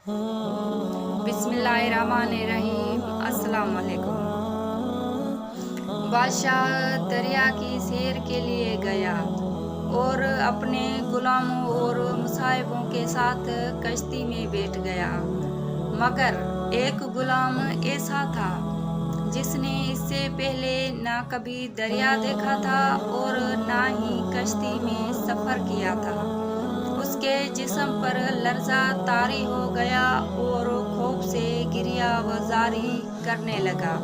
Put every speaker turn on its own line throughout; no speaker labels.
बिस्मिल्लाहिर्रहमानिर्रहीम। अस्सलाम वालेकुम। बादशाह दरिया की सैर के लिए गया और अपने गुलामों और मुसाहिबों के साथ कश्ती में बैठ गया। मगर एक गुलाम ऐसा था जिसने इससे पहले ना कभी दरिया देखा था और ना ही कश्ती में सफ़र किया था। उसके जिस्म पर लर्जा तारी हो गया और खौफ से गिरिया व जारी करने लगा।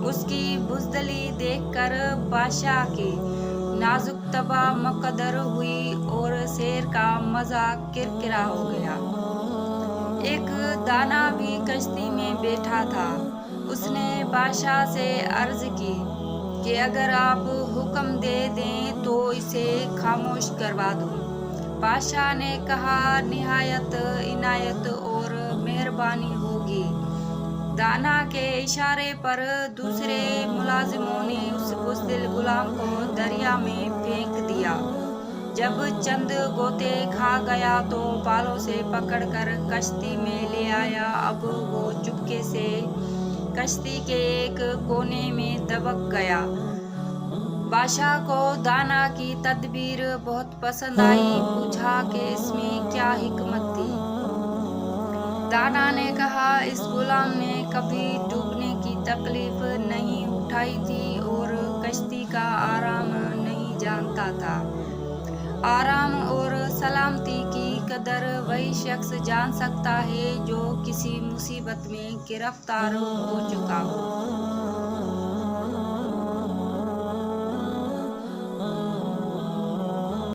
उसकी बुज़दिली देखकर बादशाह की नाजुक तबा मुकद्दर हुई और सैर का मज़ा किरकिरा हो गया। एक दाना भी कश्ती में बैठा था। उसने बादशाह से अर्ज की कि अगर आप हुक्म दे दें तो इसे खामोश करवा दूं। बादशाह ने कहा, निहायत इनायत और मेहरबानी होगी। दाना के इशारे पर दूसरे मुलाजिमों ने उस बुज़दिल गुलाम को दरिया में फेंक दिया। जब चंद गोते खा गया तो बालों से पकड़कर कश्ती में ले आया। अब वो चुपके से कश्ती के एक कोने में दबक गया। बादशाह को दाना की तदबीर बहुत पसंद आई। पूछा कि इसमें क्या हिकमत थी। दाना ने कहा, इस गुलाम ने कभी डूबने की तकलीफ नहीं उठाई थी और कश्ती का आराम नहीं जानता था। आराम और सलामती की कदर वही शख्स जान सकता है जो किसी मुसीबत में गिरफ्तार हो चुका हो।